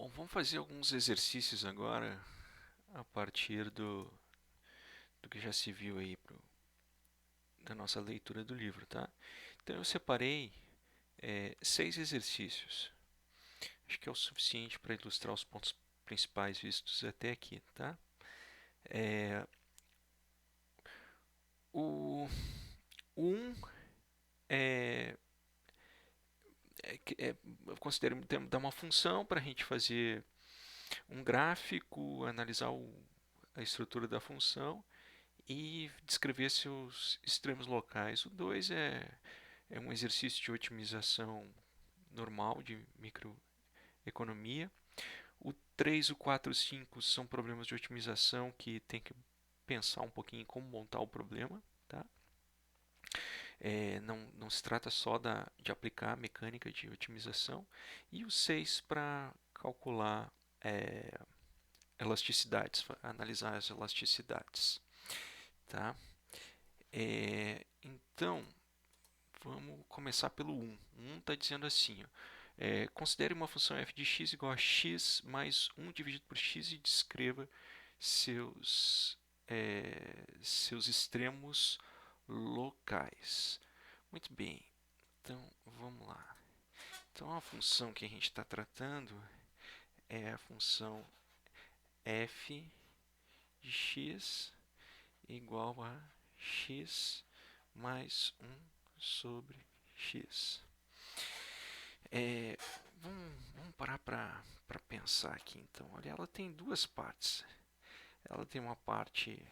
Bom, vamos fazer alguns exercícios agora a partir do que já se viu aí da nossa leitura do livro, tá? Então eu separei 6 exercícios. Acho que é o suficiente para ilustrar os pontos principais vistos até aqui, tá? É, o, o 1 é, eu considero dar uma função para a gente fazer um gráfico, analisar a estrutura da função e descrever seus extremos locais. O 2 é um exercício de otimização normal de microeconomia. O 3, o 4 e o 5 são problemas de otimização que tem que pensar um pouquinho em como montar o problema. Tá? Não se trata só de aplicar a mecânica de otimização. E o 6 para calcular elasticidades, analisar as elasticidades. Tá? Então, vamos começar pelo 1. O 1 está dizendo assim: ó, considere uma função f de x igual a x mais 1 dividido por x e descreva seus, seus extremos locais. Muito bem, então vamos lá. Então a função que a gente está tratando é a função f de x igual a x mais 1 sobre x. Vamos parar para pensar aqui então. Olha, ela tem duas partes. Ela tem uma parte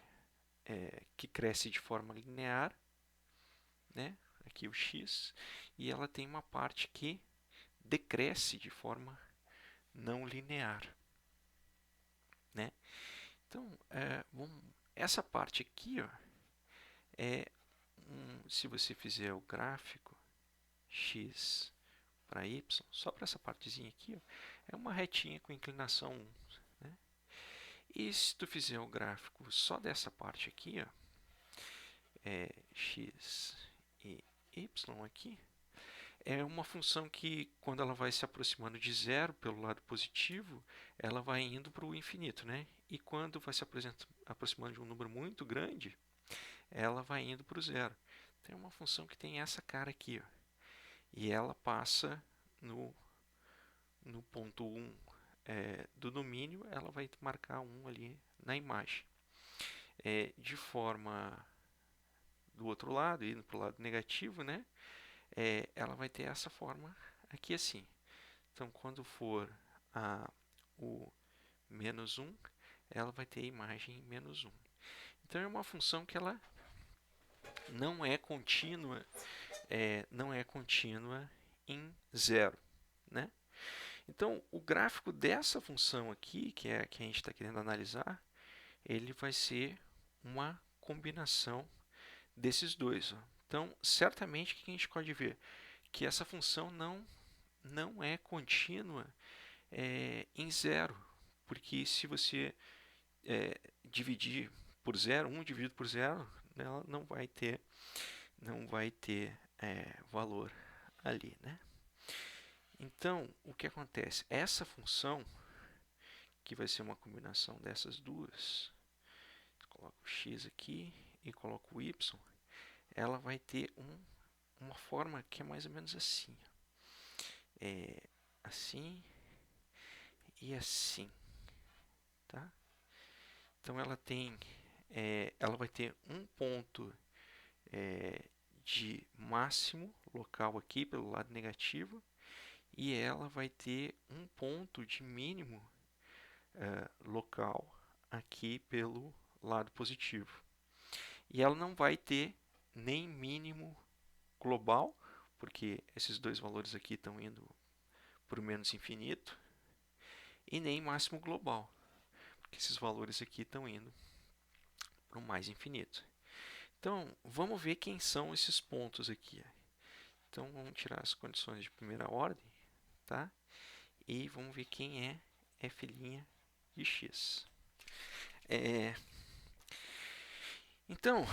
que cresce de forma linear, né? Aqui o x, e ela tem uma parte que decresce de forma não linear, né? Então, essa parte aqui, ó, se você fizer o gráfico x para y, só para essa partezinha aqui, ó, é uma retinha com inclinação 1. Né? E se tu fizer o gráfico só dessa parte aqui, ó, x e y aqui, é uma função que, quando ela vai se aproximando de zero pelo lado positivo, ela vai indo para o infinito. Né? E quando vai se aproximando de um número muito grande, ela vai indo para o zero. Tem uma função que tem essa cara aqui, ó, e ela passa no ponto 1 do domínio, ela vai marcar 1 ali na imagem. De forma do outro lado, indo para o lado negativo, né? Ela vai ter essa forma aqui assim. Então, quando for o menos 1, ela vai ter a imagem menos 1. Então, é uma função que ela não é contínua, não é contínua em zero. Né? Então, o gráfico dessa função aqui, que é a que a gente está querendo analisar, ele vai ser uma combinação desses dois. Ó. Então, certamente que a gente pode ver que essa função não é contínua em zero, porque se você dividir por zero, 1 dividido por zero, ela não vai ter valor ali. Né? Então, o que acontece? Essa função, que vai ser uma combinação dessas duas, coloco o x aqui e coloco o y, ela vai ter uma forma que é mais ou menos assim. Assim e assim. Tá? Então ela vai ter um ponto de máximo local aqui pelo lado negativo e ela vai ter um ponto de mínimo local aqui pelo lado positivo. E ela não vai ter nem mínimo global, porque esses dois valores aqui estão indo para o menos infinito, e nem máximo global, porque esses valores aqui estão indo para o mais infinito. Então, vamos ver quem são esses pontos aqui. Então, vamos tirar as condições de primeira ordem, tá? E vamos ver quem é f' de x. Então,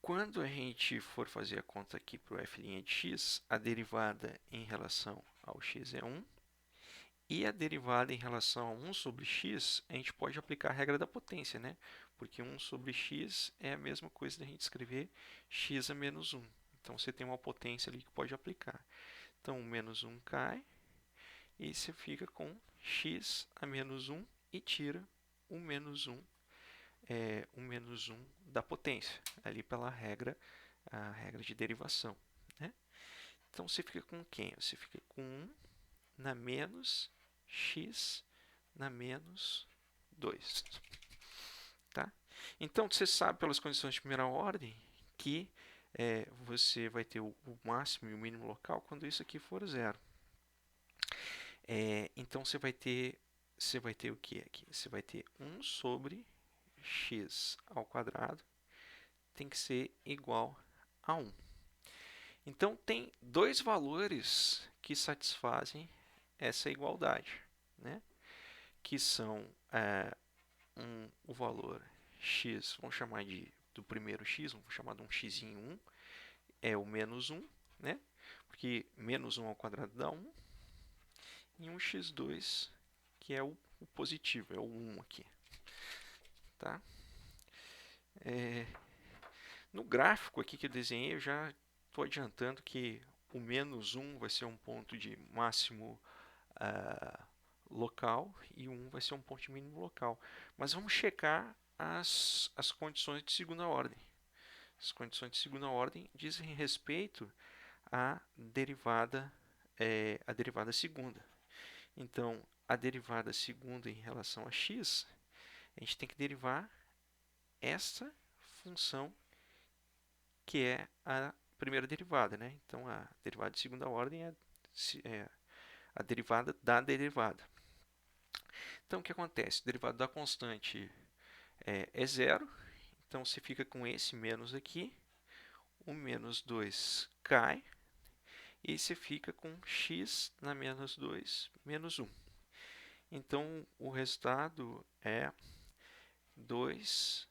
quando a gente for fazer a conta aqui para o f' de x, a derivada em relação ao x é 1 E a derivada em relação a 1 sobre x, a gente pode aplicar a regra da potência, né? Porque 1 sobre x é a mesma coisa da gente escrever x a menos 1. Então, você tem uma potência ali que pode aplicar. Então, o menos 1 cai e você fica com x a menos 1 e tira o menos 1, o menos 1 da potência, ali pela regra, a regra de derivação, né? Então, você fica com quem? Você fica com 1 na menos x na menos 2. Tá? Então, você sabe pelas condições de primeira ordem que você vai ter o máximo e o mínimo local quando isso aqui for zero. Então, você vai ter o que aqui? Você vai ter 1 sobre x ao quadrado tem que ser igual a 1. Então, tem dois valores que satisfazem essa igualdade, né? Que são o valor x, vamos chamar do primeiro x, vamos chamar de um x em 1, é o menos 1, né? Porque menos 1 ao quadrado dá 1, e um x2, que é o positivo, é o 1 aqui. Tá? No gráfico aqui que eu desenhei, eu já estou adiantando que o menos 1 vai ser um ponto de máximo local e o 1 vai ser um ponto de mínimo local. Mas vamos checar as condições de segunda ordem. As condições de segunda ordem dizem respeito à derivada segunda. Então, a derivada segunda em relação a x, a gente tem que derivar esta função que é a primeira derivada, né? Então, a derivada de segunda ordem é a derivada da derivada. Então, o que acontece? O derivado da constante é zero, então você fica com esse menos aqui, o menos 2 cai, e você fica com x na menos 2 menos 1. Então, o resultado é 2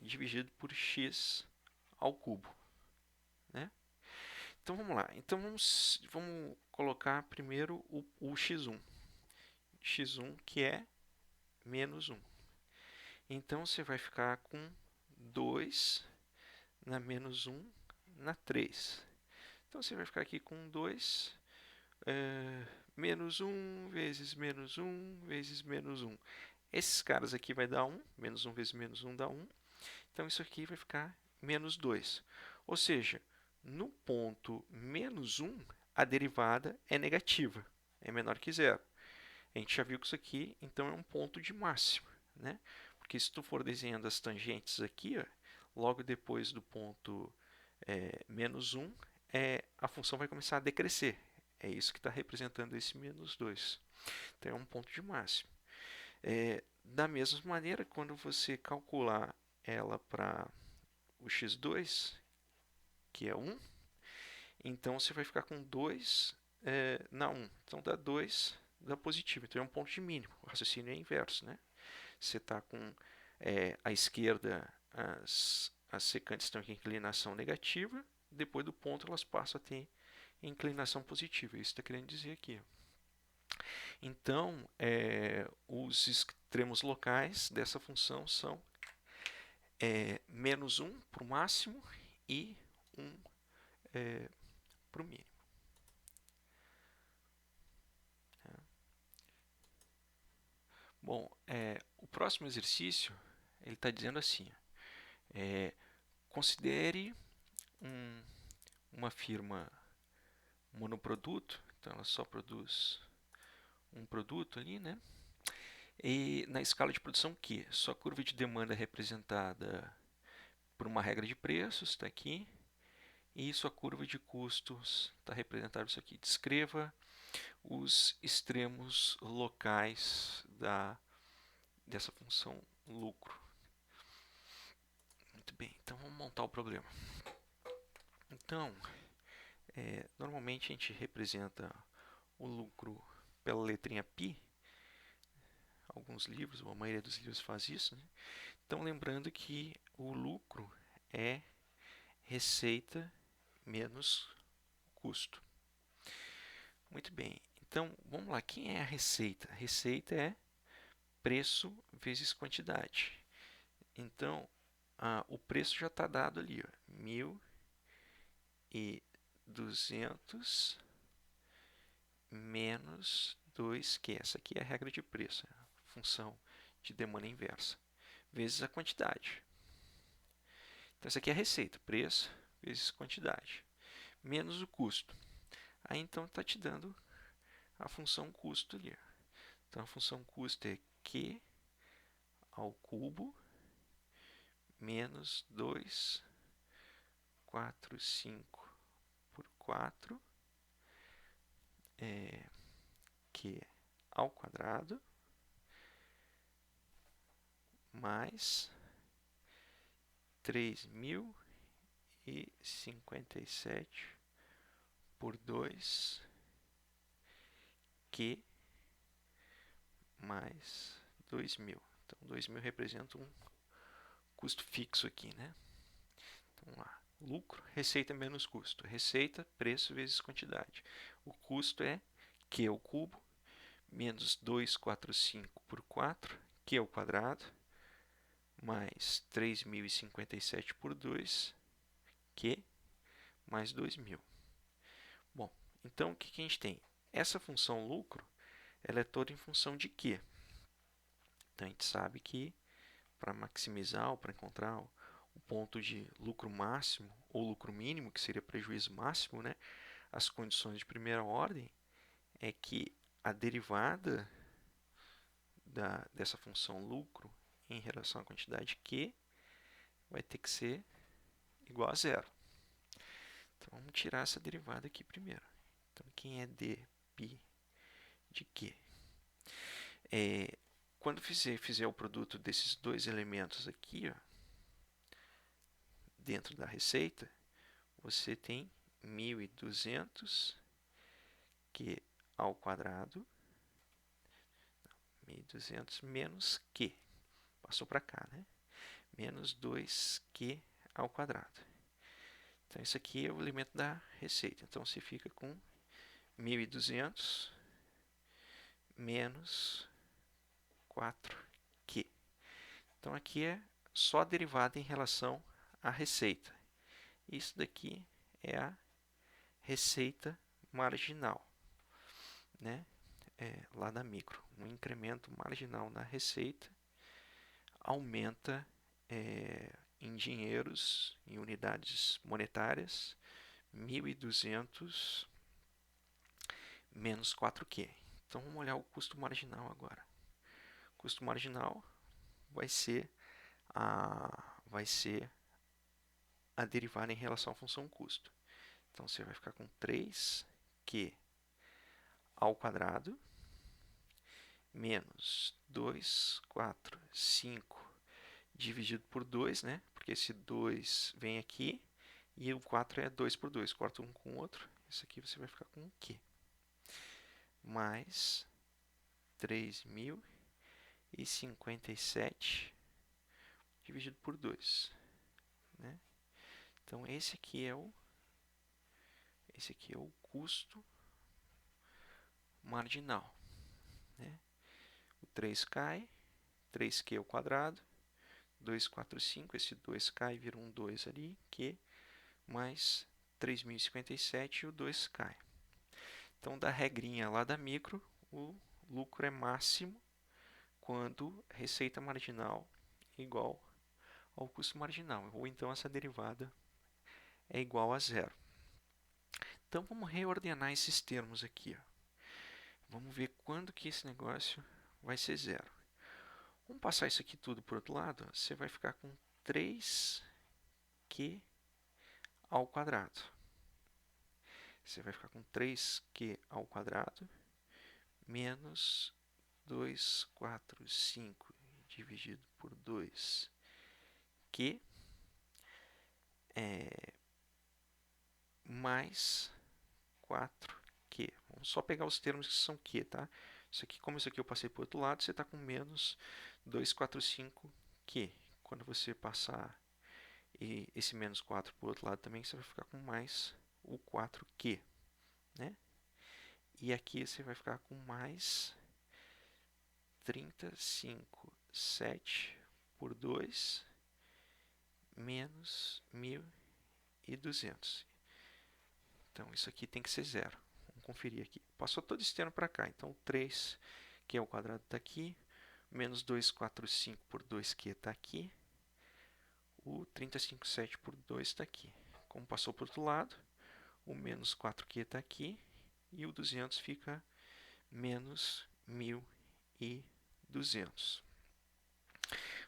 dividido por x ao cubo, né? Então, vamos lá. Então, vamos colocar primeiro o x1. x1 que é menos 1. Então, você vai ficar com 2 na menos 1 na 3. Então, você vai ficar aqui com 2 menos 1 vezes menos 1 vezes menos 1. Esses caras aqui vai dar 1. Menos 1 vezes menos 1 dá 1. Então, isso aqui vai ficar menos 2. Ou seja, no ponto menos 1, a derivada é negativa. É menor que zero. A gente já viu que isso aqui, então, é um ponto de máxima, né? Porque se tu for desenhando as tangentes aqui, ó, logo depois do ponto menos 1, a função vai começar a decrescer. É isso que está representando esse menos 2. Então, é um ponto de máximo. Da mesma maneira, quando você calcular ela para o x2, que é 1, então você vai ficar com 2 na 1. Então, dá 2 da positiva. Então, é um ponto de mínimo. O raciocínio é inverso, né? Você está com à esquerda, as secantes estão com inclinação negativa, depois do ponto elas passam a ter inclinação positiva. Isso está querendo dizer aqui. Então, os extremos locais dessa função são menos 1 para o máximo e 1 para o mínimo. Bom, o próximo exercício ele está dizendo assim: considere uma firma monoproduto, então ela só produz um produto ali, né? E na escala de produção Q, sua curva de demanda é representada por uma regra de preços, está aqui, e sua curva de custos está representada isso aqui. Descreva os extremos locais dessa função lucro. Muito bem, então vamos montar o problema. Então, normalmente a gente representa o lucro pela letrinha π. Alguns livros, ou a maioria dos livros faz isso, né? Então, lembrando que o lucro é receita menos custo. Muito bem, Então, vamos lá, quem é a receita? A receita é preço vezes quantidade. Então, o preço já está dado ali, ó, 1.200 menos 2Q. Essa aqui é a regra de preço, a função de demanda inversa, vezes a quantidade. Então, essa aqui é a receita, preço vezes quantidade, menos o custo. Aí, então, está te dando a função custo ali. Então, a função custo é Q ao cubo menos 245 por 4 Q ao quadrado mais 3.057 por 2 Q mais 2.000. Então, 2.000 representa um custo fixo aqui, né? Então, vamos lá. Lucro, receita menos custo. Receita, preço vezes quantidade. O custo é Q ao cubo menos 245 por 4, Q ao quadrado, mais 3.057 por 2, Q, mais 2.000. Bom, então o que a gente tem? Essa função lucro, ela é toda em função de Q. Então a gente sabe que para maximizar ou para encontrar o ponto de lucro máximo ou lucro mínimo, que seria prejuízo máximo, né? As condições de primeira ordem é que a derivada dessa função lucro em relação à quantidade Q vai ter que ser igual a zero. Então, vamos tirar essa derivada aqui primeiro. Então, quem é dπ de Q? Quando fizer o produto desses dois elementos aqui, ó, dentro da receita, você tem 1.200 Q ao quadrado, 1.200 menos Q, passou para cá, né? Menos 2Q ao quadrado. Então, isso aqui é o elemento da receita. Então, você fica com 1.200 menos 4Q. Então, aqui é só a derivada em relação à receita. Isso daqui é a receita marginal, né? Lá da micro. Um incremento marginal na receita aumenta em dinheiros, em unidades monetárias, 1.200 menos 4Q. Então, vamos olhar o custo marginal agora. O custo marginal vai ser a derivada em relação à função custo. Então, você vai ficar com 3Q ao quadrado menos 245 dividido por 2, né? Porque esse 2 vem aqui e o 4 é 2 por 2. Corta um com o outro. Isso aqui você vai ficar com Q. Mais 3.057 dividido por 2. Né? Então, esse aqui é o custo marginal. Né? O 3 cai, 3Q ao quadrado, 245, esse 2 cai, vira um 2 ali, Q, mais 3.057 e o 2 cai. Então, da regrinha lá da micro, o lucro é máximo quando receita marginal é igual ao custo marginal, ou então essa derivada é igual a zero. Então, vamos reordenar esses termos aqui. Ó. Vamos ver quando que esse negócio vai ser zero. Vamos passar isso aqui tudo para o outro lado. Você vai ficar com 3Q ao quadrado. Você vai ficar com 3Q ao quadrado menos 245 dividido por 2Q mais 4Q. Vamos só pegar os termos que são Q, tá? Isso aqui, como isso aqui eu passei para o outro lado, você está com menos 245Q. Quando você passar esse menos 4 para o outro lado também, você vai ficar com mais o 4Q, né? E aqui você vai ficar com mais 35,7 por 2 menos 1.200. Então, isso aqui tem que ser zero. Vamos conferir aqui. Passou todo esse termo para cá. Então, 3, que é o quadrado, está aqui. Menos 245 por 2Q está aqui. O 35,7 por 2 está aqui. Como passou para o outro lado, o menos 4Q está aqui. E o 200 fica menos 1.200.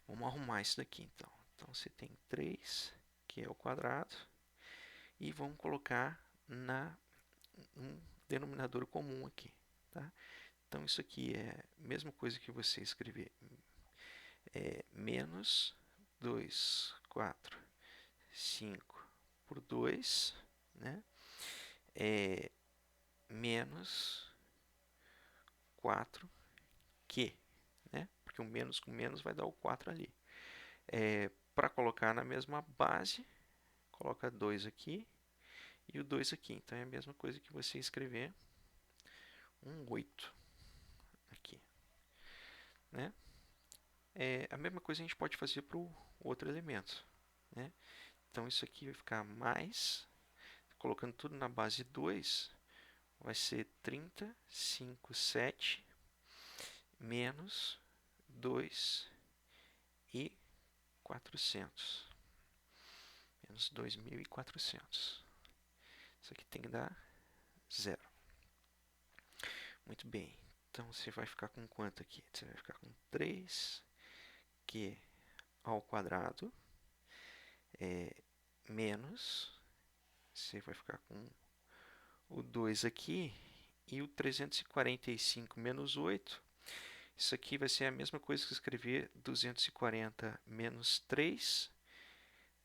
Vamos arrumar isso daqui, então. Então, você tem 3, que é o quadrado. E vamos colocar um denominador comum aqui. Tá? Então, isso aqui é a mesma coisa que você escrever menos 2, 4, 5 por 2, né? Menos 4Q, né? Porque o menos com menos vai dar o 4 ali. Para colocar na mesma base, coloca 2 aqui e o 2 aqui. Então, é a mesma coisa que você escrever um 8 aqui, né? A mesma coisa a gente pode fazer para o outro elemento, né? Então, isso aqui vai ficar mais, colocando tudo na base 2, vai ser 35,7 menos 2.400. Menos 2.400. Isso aqui tem que dar zero. Muito bem. Então, você vai ficar com quanto aqui? Você vai ficar com 3Q ao quadrado menos, você vai ficar com o 2 aqui e o 345 menos 8. Isso aqui vai ser a mesma coisa que escrever 240 menos 3.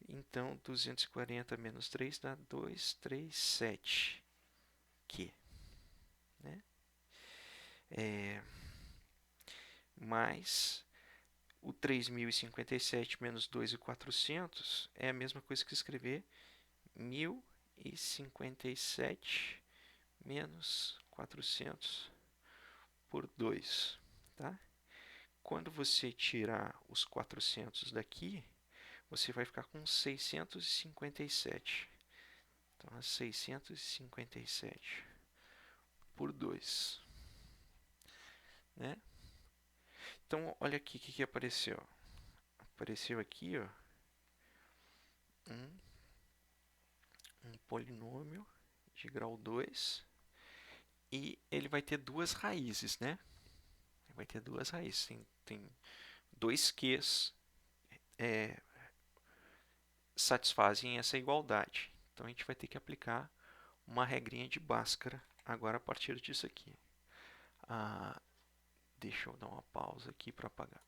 Então, 240 menos 3 dá 237 Q, né? Mais o 3.057 menos 2.400 é a mesma coisa que escrever 1.057 menos 400 por 2. Tá? Quando você tirar os 400 daqui, você vai ficar com 657. Então, é 657 por 2. Né? Então, olha aqui o que apareceu. Apareceu aqui ó, um polinômio de grau 2 e ele vai ter duas raízes, né? Vai ter duas raízes. Tem dois Qs satisfazem essa igualdade. Então, a gente vai ter que aplicar uma regrinha de Bhaskara agora a partir disso aqui. Deixa eu dar uma pausa aqui para apagar.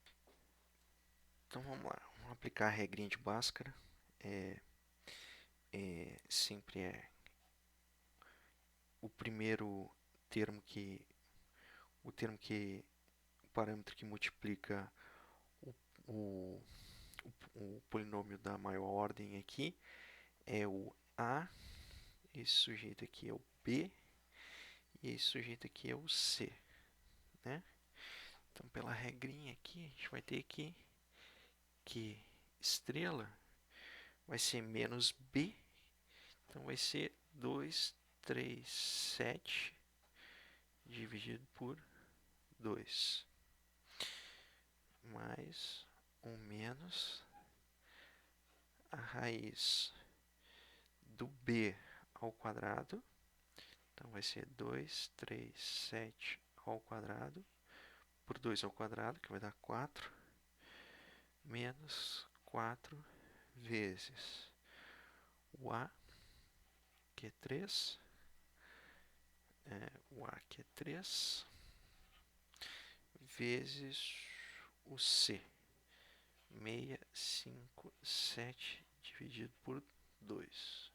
Então, vamos lá. Vamos aplicar a regrinha de Bhaskara. Sempre é o primeiro termo que... O parâmetro que multiplica o polinômio da maior ordem aqui é o A, esse sujeito aqui é o B e esse sujeito aqui é o C, né? Então, pela regrinha aqui, a gente vai ter que estrela vai ser menos B, então vai ser 237 dividido por 2, mais ou menos a raiz do B ao quadrado, então vai ser 237 ao quadrado por 2 ao quadrado, que vai dar 4, menos 4 vezes o A, que é 3, o A que é 3, vezes o C, 657 dividido por 2.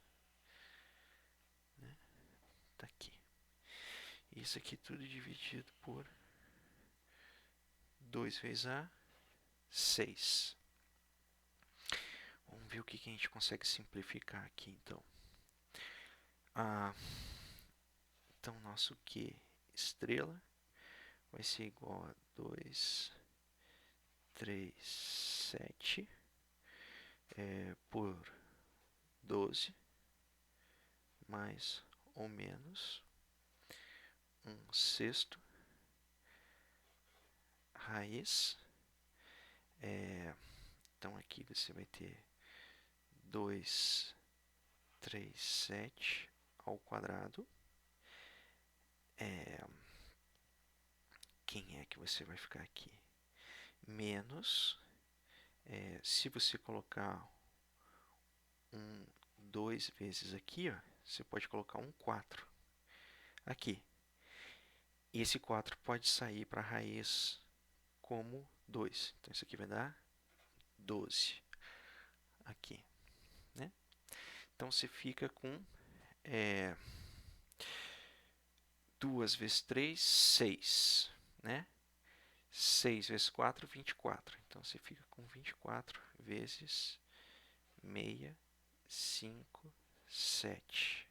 Né? Tá aqui. Isso aqui tudo dividido por 2 vezes A, 6. Vamos ver o que a gente consegue simplificar aqui, então. Então, nosso Q estrela vai ser igual a 2, 3, 7 por 12 mais ou menos 1/6 raiz. Então aqui você vai ter 2, 3, 7 ao quadrado. Quem é que você vai ficar aqui? Menos, se você colocar 2 vezes aqui, ó, você pode colocar 4 aqui. E esse 4 pode sair para a raiz como 2. Então, isso aqui vai dar 12 aqui, né? Então, você fica com 2 vezes 3, 6, né? 6 vezes 4, 24. Então, você fica com 24 vezes 6, 5, 7.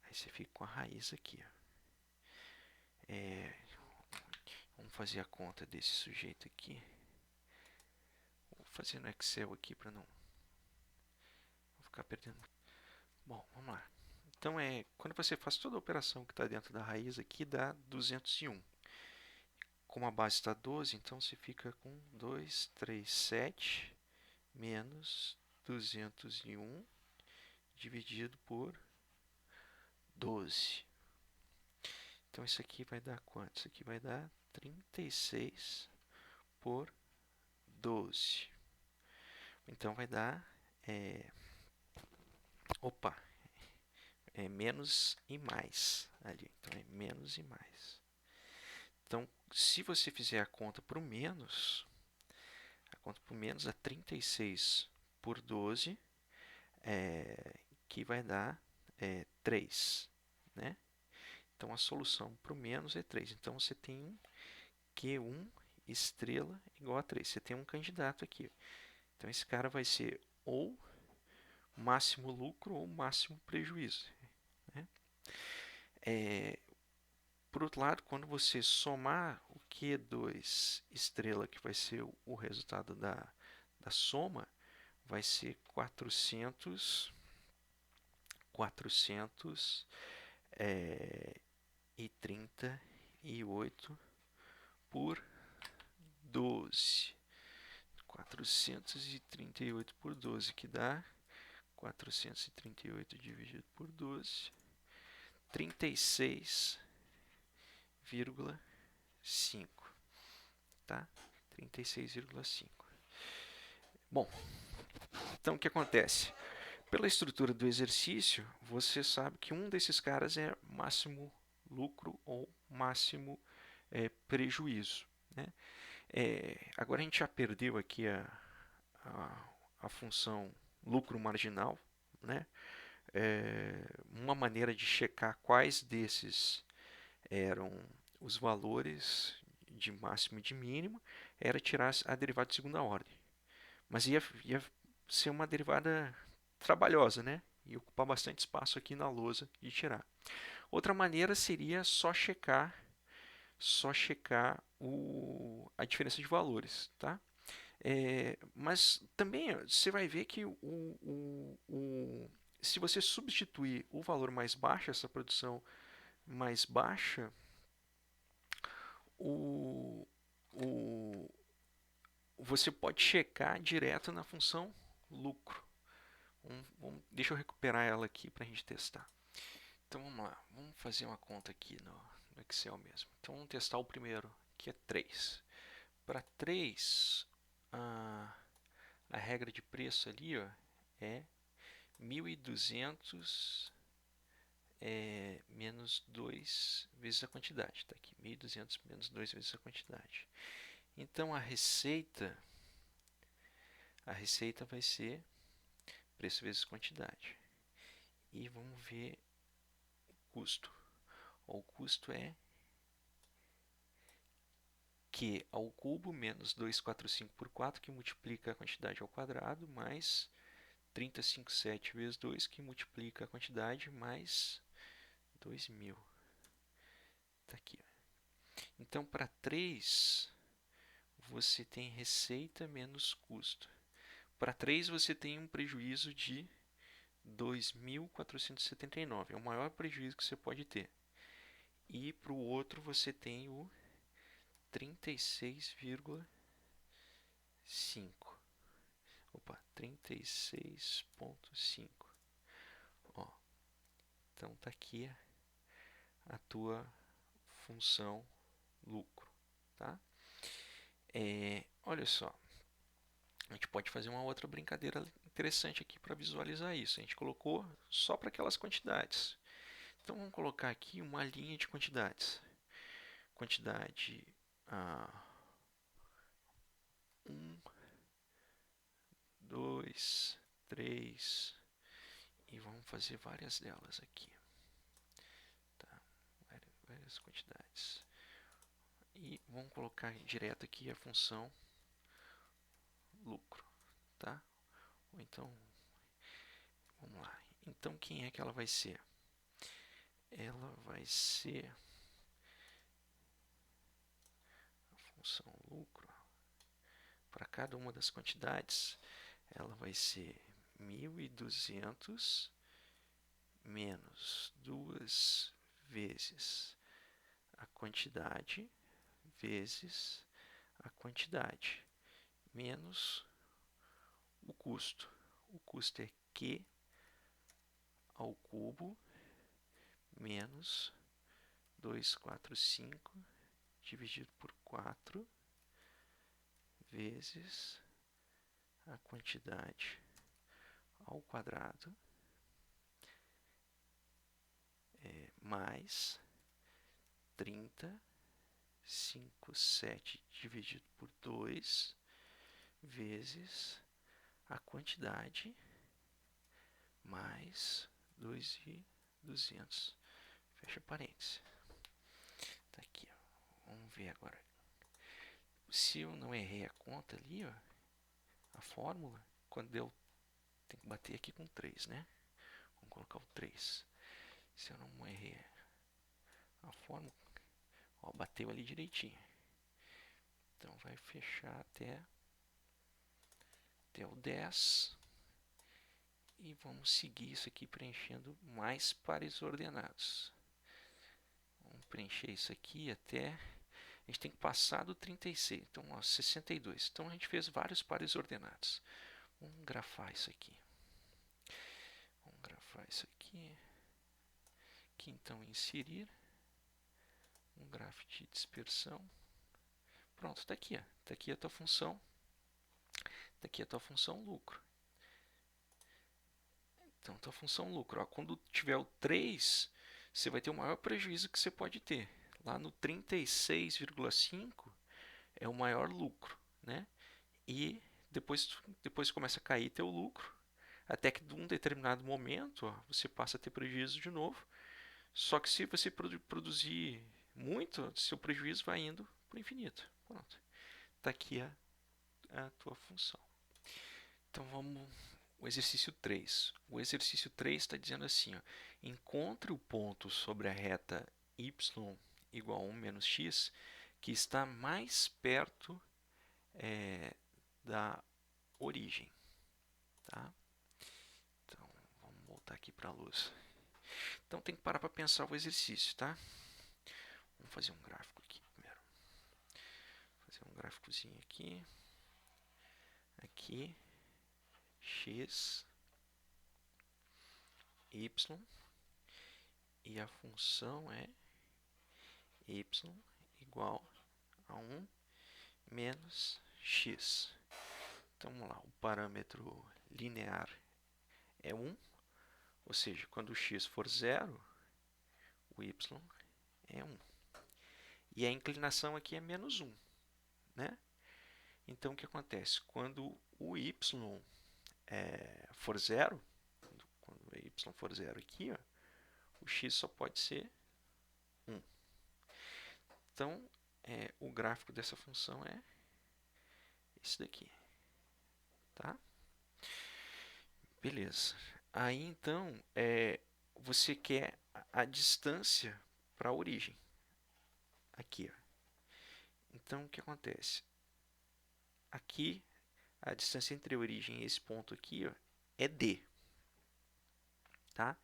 Aí você fica com a raiz aqui, ó. Vamos fazer a conta desse sujeito aqui. Vou fazer no Excel aqui para não ficar perdendo. Bom, vamos lá. Então, quando você faz toda a operação que está dentro da raiz aqui, dá 201. Como a base está 12, então você fica com 237 menos 201 dividido por 12. Então, isso aqui vai dar quanto? Isso aqui vai dar 36 por 12. Então, vai dar... menos e mais ali. Então, é menos e mais. Então, se você fizer a conta para o menos, é 36 por 12, que vai dar 3, né? Então, a solução para o menos é 3. Então, você tem um Q1 estrela igual a 3. Você tem um candidato aqui. Então, esse cara vai ser ou máximo lucro ou máximo prejuízo, né? Por outro lado, quando você somar o Q2 estrela, que vai ser o resultado da soma, vai ser 438 por 12. 438 por 12, que dá 438 dividido por 12, 36,5, tá? 36,5. Bom, então o que acontece? Pela estrutura do exercício, você sabe que um desses caras é máximo lucro ou máximo prejuízo, né? Agora a gente já perdeu aqui a função lucro marginal, né? Uma maneira de checar quais desses eram os valores de máximo e de mínimo era tirar a derivada de segunda ordem. Mas ia ser uma derivada trabalhosa, né? Ia ocupar bastante espaço aqui na lousa de tirar. Outra maneira seria só checar a diferença de valores, tá? Mas também você vai ver que se você substituir o valor mais baixo, essa produção mais baixa, você pode checar direto na função lucro. Deixa eu recuperar ela aqui para a gente testar. Então vamos lá, vamos fazer uma conta aqui no Excel mesmo. Então vamos testar o primeiro, que é 3. Para 3, a regra de preço ali, ó, é 1.200 menos 2 vezes a quantidade. Está aqui, 1.200 menos 2 vezes a quantidade. Então a receita vai ser preço vezes quantidade. E vamos ver o custo. O custo é Q ao cubo menos 245 por 4, que multiplica a quantidade ao quadrado, mais 357 vezes 2, que multiplica a quantidade, mais 2.000. Tá aqui. Então, para 3, você tem receita menos custo. Para 3, você tem um prejuízo de 2.479. É o maior prejuízo que você pode ter. E para o outro, você tem o 36,5. Opa, 36,5. Ó, então tá aqui a tua função lucro, tá? Olha só, a gente pode fazer uma outra brincadeira interessante aqui para visualizar isso. A gente colocou só para aquelas quantidades. Então vamos colocar aqui uma linha de quantidades. Quantidade 1, 2, 3 e vamos fazer várias delas aqui. Tá? Várias quantidades. E vamos colocar direto aqui a função lucro, tá? Ou então, vamos lá. Então, quem é que ela vai ser? Ela vai ser a função lucro. Para cada uma das quantidades, ela vai ser 1.200 menos 2 vezes a quantidade vezes a quantidade menos o custo. O custo é Q ao cubo menos 245 dividido por 4 vezes a quantidade ao quadrado mais 30,57 dividido por 2 vezes a quantidade mais 2.200. Fecha parênteses. Tá aqui, ó. Vamos ver agora. Se eu não errei a conta ali, ó, a fórmula, quando deu, tem que bater aqui com 3, né? Vamos colocar o 3. Se eu não errei a fórmula, ó, bateu ali direitinho. Então vai fechar até o 10. E vamos seguir isso aqui preenchendo mais pares ordenados. Vamos preencher isso aqui até... A gente tem que passar do 36. Então, ó, 62. Então, a gente fez vários pares ordenados. Vamos grafar isso aqui. Vamos grafar isso aqui. Aqui, então, inserir. Um grafo de dispersão. Pronto, está aqui. Está aqui a tua função. Está aqui a tua função lucro. Então, a tua função lucro. Ó, quando tiver o 3, você vai ter o maior prejuízo que você pode ter. Lá no 36,5 é o maior lucro, né? E depois começa a cair teu lucro, até que de um determinado momento, ó, você passa a ter prejuízo de novo. Só que se você produzir muito, seu prejuízo vai indo para o infinito. Pronto. Está aqui a tua função. Então vamos o exercício 3. O exercício 3 está dizendo assim, ó, encontre o ponto sobre a reta y igual a 1 menos x que está mais perto da origem. Tá? Então, vamos voltar aqui para a luz. Então, tem que parar para pensar o exercício, tá? Vamos fazer um gráfico aqui primeiro. Fazer um gráficozinho aqui. Aqui. X. Y. E a função é y igual a 1 menos x. Então, vamos lá. O parâmetro linear é 1. Ou seja, quando o x for 0, o y é 1. E a inclinação aqui é menos 1, né? Então, o que acontece? Quando o y for 0, quando o y for 0 aqui, ó, o x só pode ser 1. Então, o gráfico dessa função é esse daqui. Tá? Beleza. Aí, então, você quer a distância para a origem. Aqui, ó. Então, o que acontece? Aqui, a distância entre a origem e esse ponto aqui, ó, é d. Tá?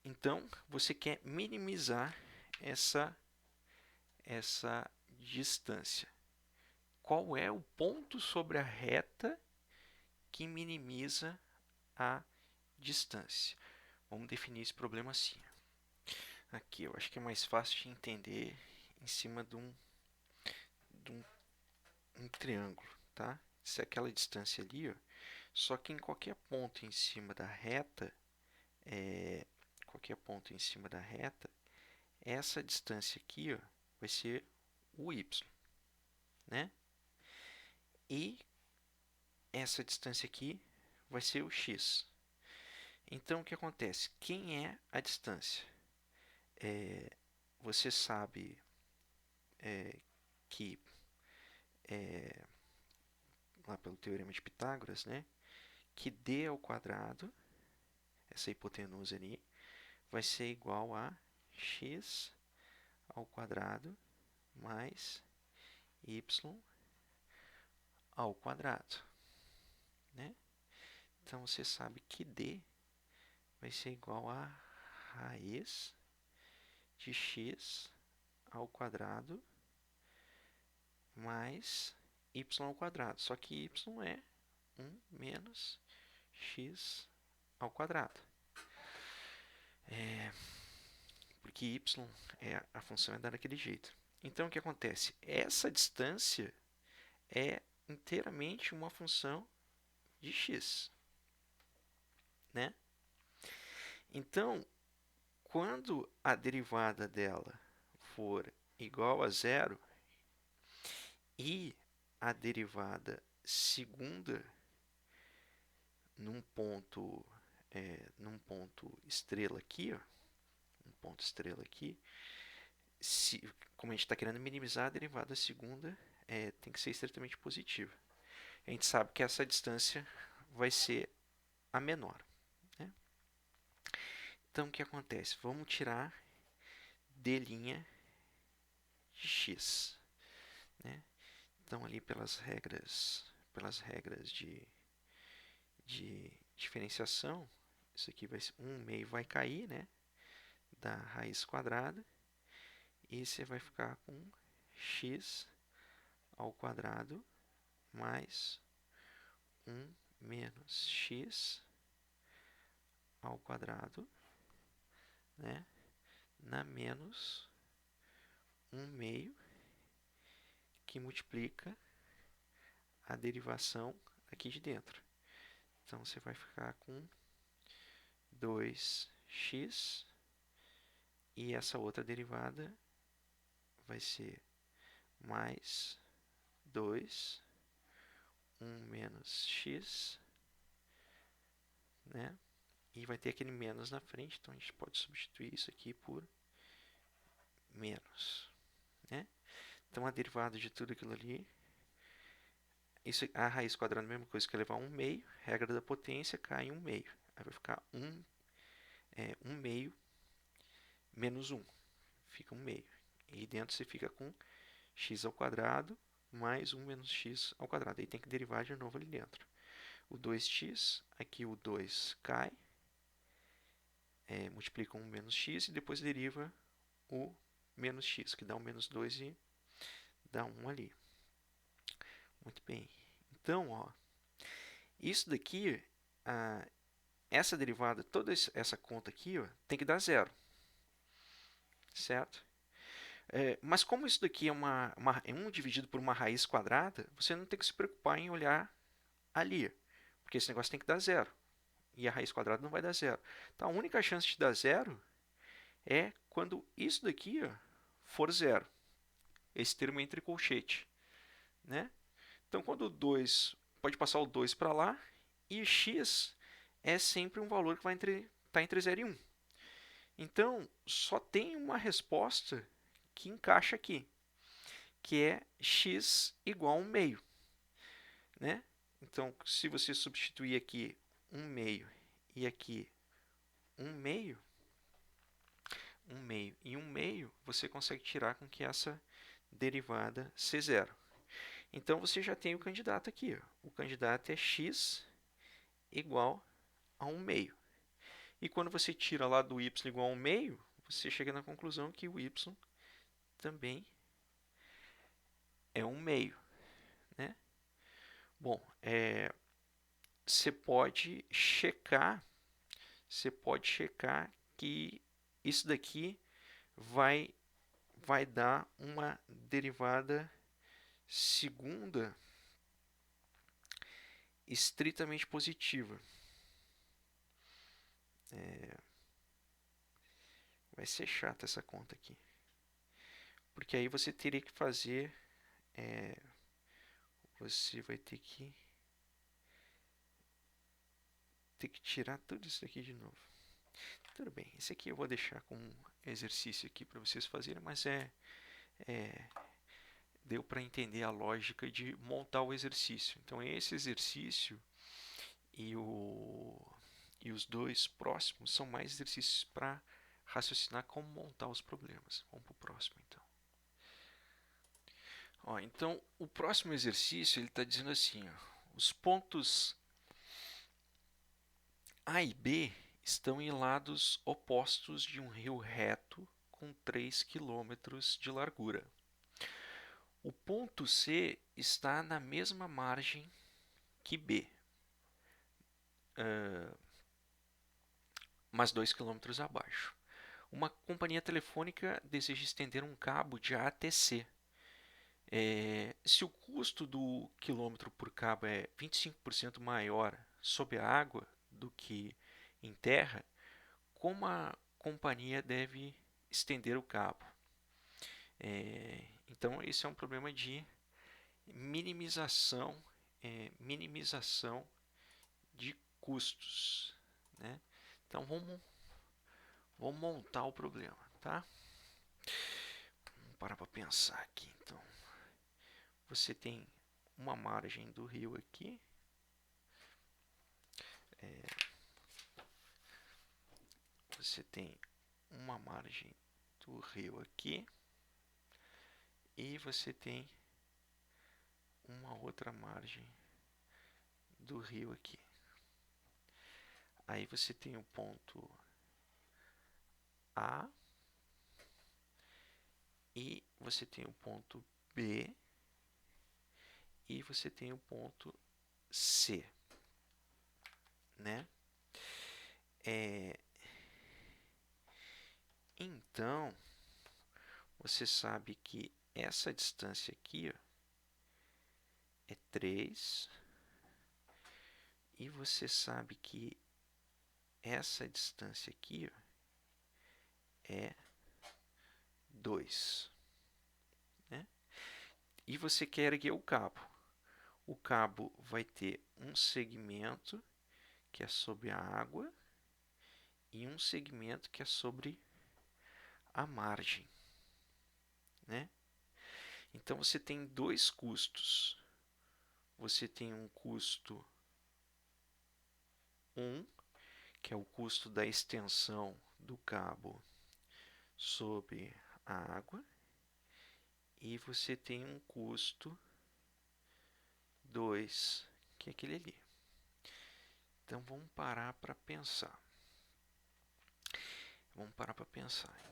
Então, você quer minimizar essa distância. Qual é o ponto sobre a reta que minimiza a distância? Vamos definir esse problema assim. Aqui, eu acho que é mais fácil de entender em cima de um triângulo, tá? Se é aquela distância ali, ó, só que em qualquer ponto em cima da reta, essa distância aqui, ó, vai ser o y, né? E essa distância aqui vai ser o x. Então, o que acontece? Quem é a distância? Você sabe que, lá pelo teorema de Pitágoras, né, que d ao quadrado, essa hipotenusa ali, vai ser igual a x ao quadrado mais y ao quadrado, né? Então, você sabe que d vai ser igual a raiz de x ao quadrado mais y ao quadrado. Só que y é 1 menos x ao quadrado. Porque y a função é dada daquele jeito. Então, o que acontece? Essa distância é inteiramente uma função de x, né? Então, quando a derivada dela for igual a zero e a derivada segunda num ponto estrela aqui, ó, como a gente está querendo minimizar a derivada segunda, tem que ser estritamente positiva. A gente sabe que essa distância vai ser a menor, né? Então, o que acontece? Vamos tirar d' de x, né? Então, ali pelas regras de diferenciação, isso aqui vai ser 1 meio vai cair, né, da raiz quadrada, e você vai ficar com x ao quadrado mais 1 menos x ao quadrado, né, na menos 1 meio, que multiplica a derivação aqui de dentro. Então, você vai ficar com 2x, e essa outra derivada vai ser mais 2, 1 menos x, né? E vai ter aquele menos na frente, então a gente pode substituir isso aqui por menos, né? Então, a derivada de tudo aquilo ali, a raiz quadrada é a mesma coisa que levar 1 meio, regra da potência, cai em 1 meio. Aí vai ficar 1 meio menos 1, fica 1 meio. E dentro você fica com x ao quadrado mais 1 menos x ao quadrado. Aí tem que derivar de novo ali dentro. O 2x, aqui o 2 cai, multiplica 1 menos x e depois deriva o menos x, que dá um menos 2 e dá 1 ali. Muito bem. Então, ó, isso daqui, essa derivada, toda essa conta aqui, ó, tem que dar zero. Certo? Mas como isso daqui é 1 dividido por uma raiz quadrada, você não tem que se preocupar em olhar ali, porque esse negócio tem que dar zero. E a raiz quadrada não vai dar zero. Então, a única chance de dar zero é quando isso daqui, ó, for zero. Esse termo é entre colchete, né? Então, quando o 2, pode passar o 2 para lá, e x é sempre um valor que vai estar entre 0 e 1. Então, só tem uma resposta que encaixa aqui, que é x igual a 1 meio, né? Então, se você substituir aqui 1 meio e aqui 1 meio, 1 meio. E 1 meio você consegue tirar com que essa derivada C0. Então, você já tem o candidato aqui. Ó. O candidato é x igual a 1 meio. E quando você tira lá do y igual a 1 meio, você chega na conclusão que o y também é 1 meio. Né? Bom, você pode checar que isso daqui vai dar uma derivada segunda estritamente positiva. Vai ser chata essa conta aqui. Porque aí você teria que fazer... você vai ter que tirar tudo isso aqui de novo. Tudo bem, esse aqui eu vou deixar como exercício aqui para vocês fazerem, mas deu para entender a lógica de montar o exercício. Então, esse exercício e os dois próximos são mais exercícios para raciocinar como montar os problemas. Vamos para o próximo, então. Então, o próximo exercício ele está dizendo assim, os pontos A e B estão em lados opostos de um rio reto com 3 km de largura. O ponto C está na mesma margem que B, mas 2 km abaixo. Uma companhia telefônica deseja estender um cabo de A até C. Se o custo do quilômetro por cabo é 25% maior sob a água do que em terra, como a companhia deve estender o cabo? Então, esse é um problema de minimização de custos. Né? Então, vamos montar o problema. Tá? Vamos parar para pensar aqui. Então, você tem uma margem do rio aqui. Você tem uma margem do rio aqui. E você tem uma outra margem do rio aqui. Aí você tem o ponto A e você tem o ponto B e você tem o ponto C, né? Então, você sabe que essa distância aqui é 3 e você sabe que essa distância aqui é 2. Né? E você quer erguer o cabo. O cabo vai ter um segmento que é sobre a água e um segmento que é sobre a margem. Né? Então, você tem dois custos. Você tem um custo 1, que é o custo da extensão do cabo sobre a água, e você tem um custo 2, que é aquele ali. Então, vamos parar para pensar.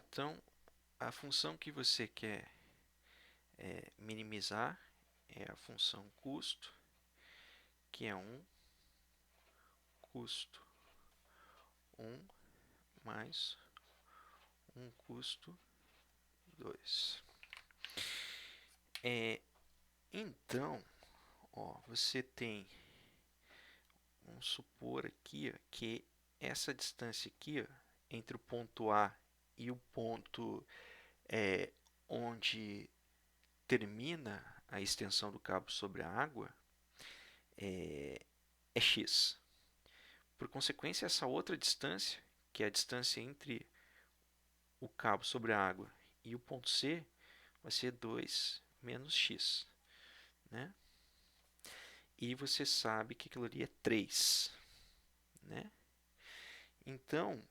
Então, a função que você quer minimizar é a função custo, que é custo 1 mais custo 2. Então, você tem, vamos supor aqui que essa distância aqui entre o ponto A e o ponto onde termina a extensão do cabo sobre a água é x. Por consequência, essa outra distância, que é a distância entre o cabo sobre a água e o ponto C, vai ser 2 menos x. Né? E você sabe que aquilo ali é 3. Né? Então,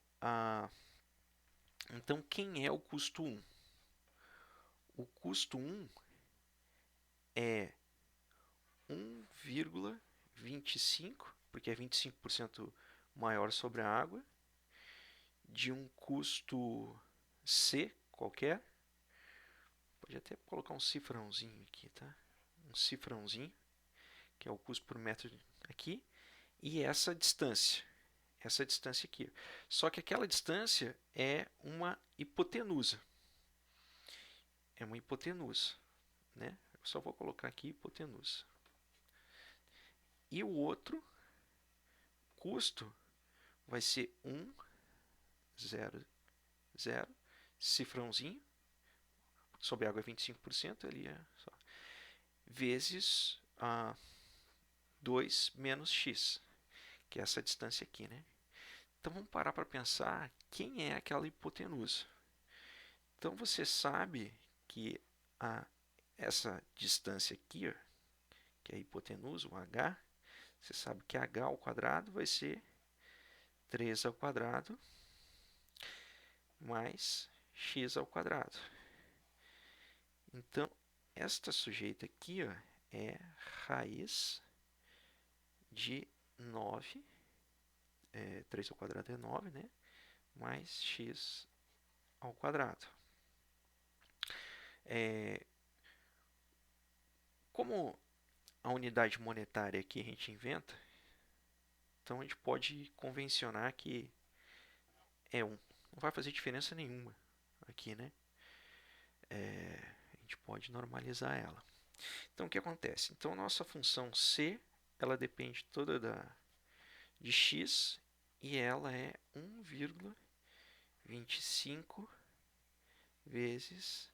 Então, quem é o custo 1? O custo 1 é 1,25, porque é 25% maior sobre a água, de um custo C qualquer. Pode até colocar um cifrãozinho aqui, tá? Um cifrãozinho, que é o custo por metro aqui, e essa distância aqui. Só que aquela distância é uma hipotenusa. É uma hipotenusa, né? Eu só vou colocar aqui hipotenusa. E o outro custo vai ser 1, 0, 0, cifrãozinho, sobre água é 25%, ali é só, vezes 2 menos x, que é essa distância aqui, né? Então vamos parar para pensar quem é aquela hipotenusa. Então você sabe que essa distância aqui, ó, que é a hipotenusa, o h, você sabe que h ao quadrado vai ser 3 ao quadrado mais x ao quadrado. Então, esta sujeita aqui, ó, é raiz de 9, 3 ao quadrado é 9, né? Mais x ao quadrado. Como a unidade monetária aqui a gente inventa, então a gente pode convencionar que é 1. Não vai fazer diferença nenhuma aqui, né? A gente pode normalizar ela. Então, o que acontece? Então, nossa função c, ela depende toda de x, e ela é 1,25 vezes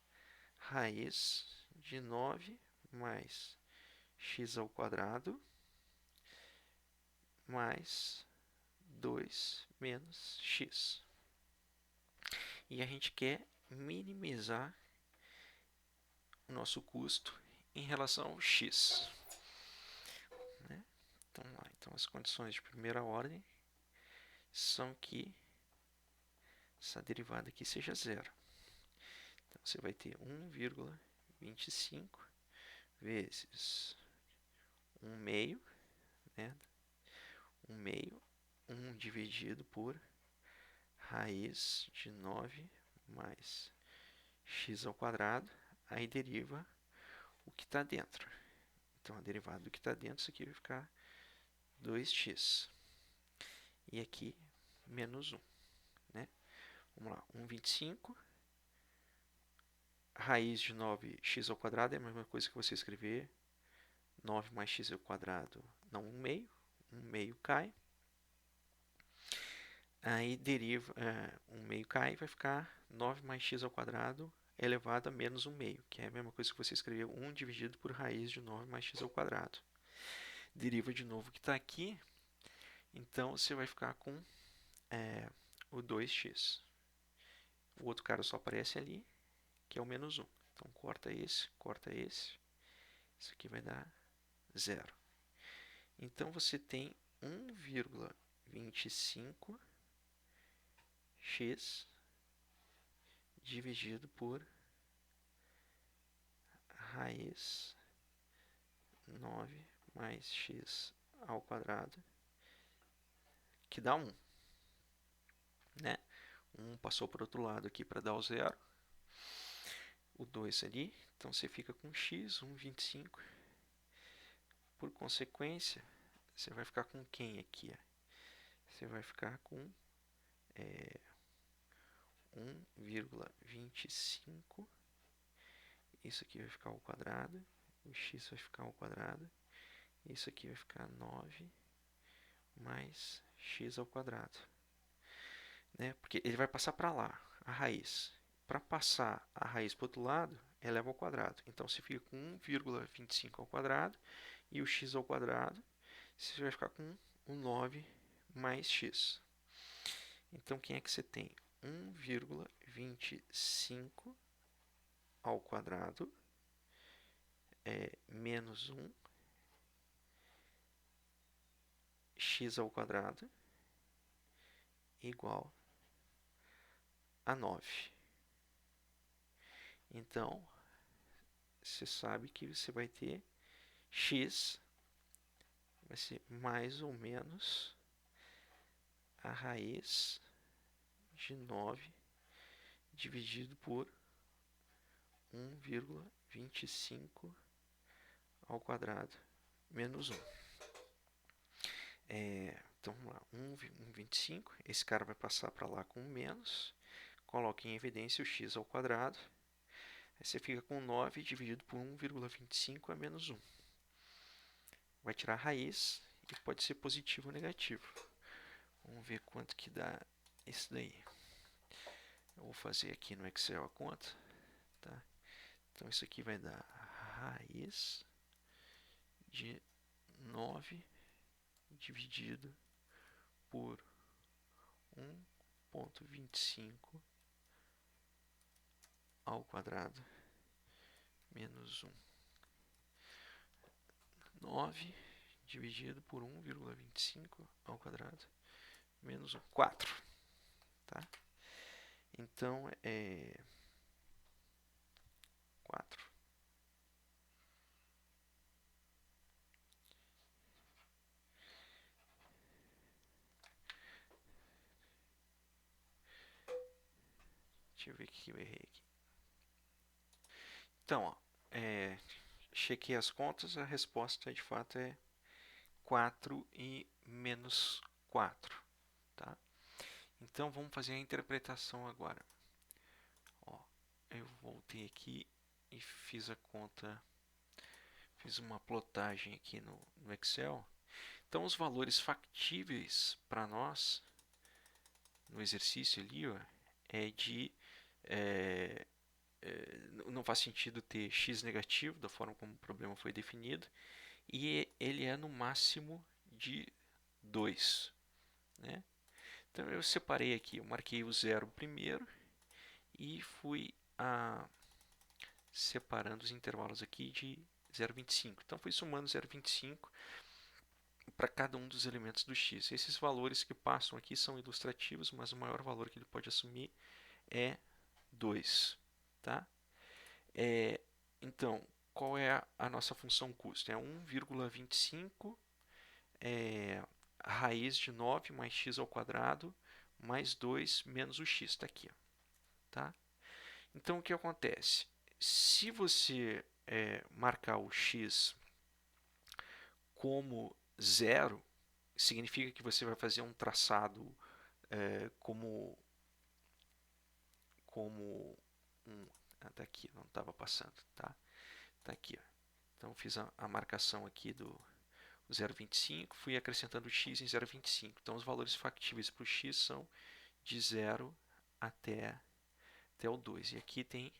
raiz de 9 mais x ao quadrado mais 2 menos x. E a gente quer minimizar o nosso custo em relação ao x. Né? Então, as condições de primeira ordem são que essa derivada aqui seja zero. Então, você vai ter 1,25 vezes 1 meio, né? 1 meio, 1 dividido por raiz de 9 mais x ao quadrado, aí deriva o que está dentro. Então, a derivada do que está dentro, isso aqui vai ficar 2x. E aqui, menos 1. Né? Vamos lá, 1,25. Raiz de 9x ao quadrado é a mesma coisa que você escrever 9 mais x ao quadrado, não 1 meio. 1 meio cai. Aí deriva, 1 meio cai e vai ficar 9 mais x ao quadrado elevado a menos 1 meio, que é a mesma coisa que você escreveu 1 dividido por raiz de 9 mais x ao quadrado. Deriva de novo o que está aqui, então você vai ficar com o 2x. O outro cara só aparece ali, que é o menos 1. Então corta esse, isso aqui vai dar 0. Então você tem 1,25 x dividido por raiz 9 mais x ao quadrado, que dá 1. Né? 1 passou para o outro lado aqui para dar o 0. O 2 ali, então você fica com x, 1,25. Por consequência, você vai ficar com quem aqui? Você vai ficar com 1,25. Isso aqui vai ficar ao quadrado. O x vai ficar ao quadrado. Isso aqui vai ficar 9 mais x ao quadrado. Né? Porque ele vai passar para lá, a raiz. Para passar a raiz para o outro lado, eleva ao quadrado. Então, você fica com 1,25 ao quadrado e o x ao quadrado. Você vai ficar com o 9 mais x. Então, quem é que você tem? 1,25 ao quadrado menos 1 x ao quadrado igual a 9. Então, você sabe que você vai ter x vai ser mais ou menos a raiz de 9 dividido por 1,25 ao quadrado menos 1. Então, vamos lá, 1,25. Esse cara vai passar para lá com menos. Coloque em evidência o x ao quadrado. Aí você fica com 9 dividido por 1,25 a menos 1. Vai tirar a raiz e pode ser positivo ou negativo. Vamos ver quanto que dá isso daí. Eu vou fazer aqui no Excel a conta. Tá? Então, isso aqui vai dar raiz de 9 dividido por 1,25 ao quadrado menos 1. 9 dividido por 1,25 ao quadrado menos 1. 4. Tá? Então, é 4. Deixa eu ver o que eu errei aqui. Então, ó, chequei as contas, a resposta de fato é 4 e menos 4. Tá? Então, vamos fazer a interpretação agora. Ó, eu voltei aqui e fiz a conta, fiz uma plotagem aqui no Excel. Então, os valores factíveis para nós, no exercício ali, ó, é de... não faz sentido ter x negativo, da forma como o problema foi definido, e ele é no máximo de 2. Né? Então, eu separei aqui, eu marquei o zero primeiro e fui separando os intervalos aqui de 0,25. Então, fui somando 0,25 para cada um dos elementos do x. Esses valores que passam aqui são ilustrativos, mas o maior valor que ele pode assumir é 2. Tá? Então, qual é a nossa função custo? É 1,25 raiz de 9 mais x ao quadrado mais 2 menos o x. Está aqui. Tá? Então, o que acontece? Se você marcar o x como 0, significa que você vai fazer um traçado como um... Tá aqui, não estava passando. Tá aqui. Ó. Então, fiz a marcação aqui do 0,25, fui acrescentando x em 0,25. Então, os valores factíveis para o x são de 0 até o 2. E aqui tem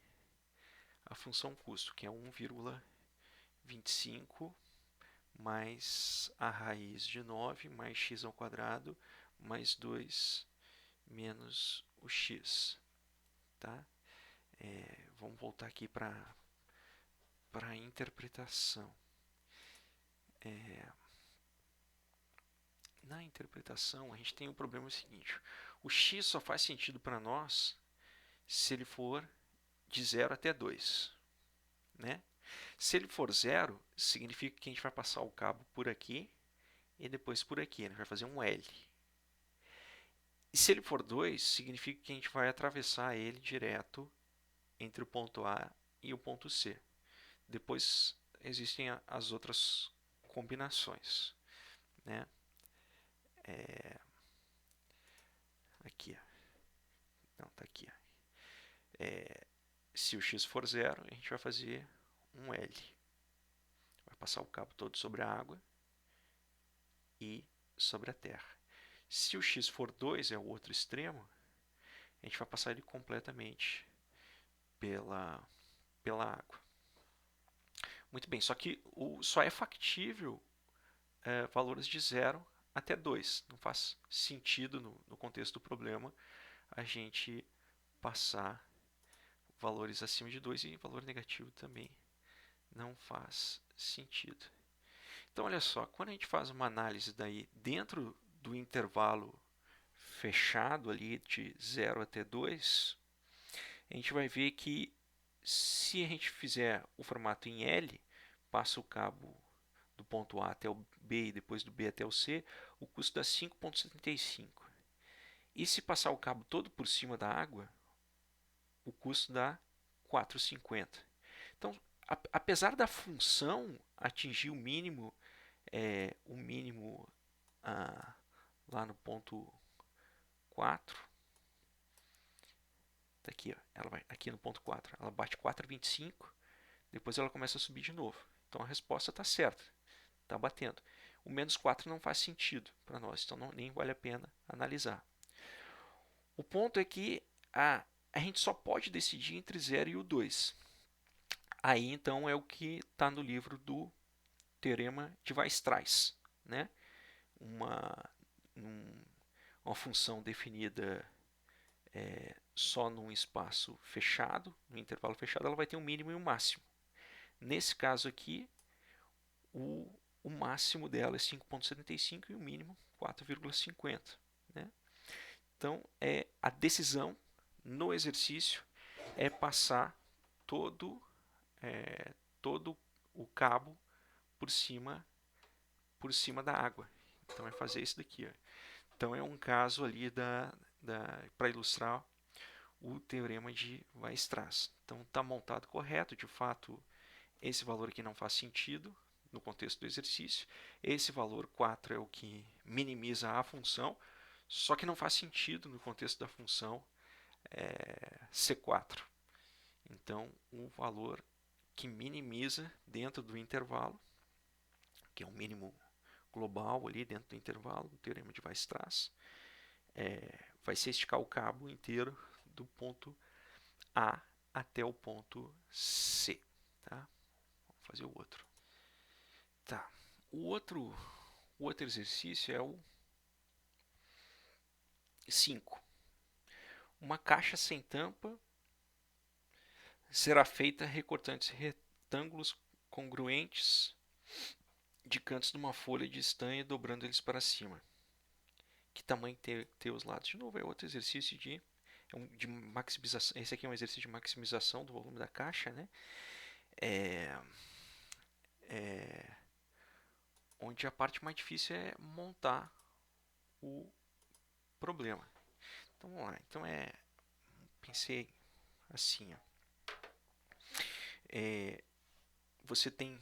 a função custo, que é 1,25 mais a raiz de 9 mais x ao quadrado mais 2 menos o x. Tá? Vamos voltar aqui para a interpretação. Na interpretação, a gente tem o problema seguinte. O x só faz sentido para nós se ele for de 0 até 2. Né? Se ele for 0, significa que a gente vai passar o cabo por aqui e depois por aqui. A gente vai fazer um L. E se ele for 2, significa que a gente vai atravessar ele direto entre o ponto A e o ponto C. Depois existem as outras combinações. Né? Aqui. Não, está aqui. Se o x for 0, a gente vai fazer um L. Vai passar o cabo todo sobre a água e sobre a terra. Se o x for 2, é o outro extremo, a gente vai passar ele completamente pela água. Muito bem, só que só é factível valores de 0 até 2. Não faz sentido, no contexto do problema, a gente passar valores acima de 2 e valor negativo também não faz sentido. Então, olha só, quando a gente faz uma análise daí dentro do intervalo fechado ali de 0 até 2, a gente vai ver que se a gente fizer o formato em L, passa o cabo do ponto A até o B e depois do B até o C, o custo dá 5,75. E se passar o cabo todo por cima da água, o custo dá 4,50. Então, apesar da função atingir o mínimo lá no ponto 4, tá aqui, ó, ela vai aqui no ponto 4, ela bate 4,25, depois ela começa a subir de novo. Então a resposta está certa, está batendo. O menos 4 não faz sentido para nós, então nem vale a pena analisar. O ponto é que a gente só pode decidir entre 0 e o 2. Aí então é o que está no livro do Teorema de Weierstrass, né? Uma, uma função definida só num espaço fechado, no intervalo fechado, ela vai ter um mínimo e um máximo. Nesse caso aqui, o máximo dela é 5,75 e o mínimo 4,50. Né? Então, a decisão no exercício é passar todo o cabo por cima da água. Então, é fazer isso daqui. Ó. Então, é um caso ali para ilustrar o teorema de Weierstrass. Então, está montado correto. De fato, esse valor aqui não faz sentido no contexto do exercício. Esse valor 4 é o que minimiza a função, só que não faz sentido no contexto da função C4. Então, o valor que minimiza dentro do intervalo, que é o mínimo global ali dentro do intervalo, do teorema de Weierstrass, vai ser esticar o cabo inteiro do ponto A até o ponto C. Tá? Vamos fazer o outro. Tá. O outro exercício é o 5. Uma caixa sem tampa será feita recortando retângulos congruentes de cantos de uma folha de estanho e dobrando eles para cima. Que tamanho ter os lados? De novo, é outro exercício de maximização. Esse aqui é um exercício de maximização do volume da caixa, né? Onde a parte mais difícil é montar o problema. Então vamos lá. Então pensei assim, ó. Você tem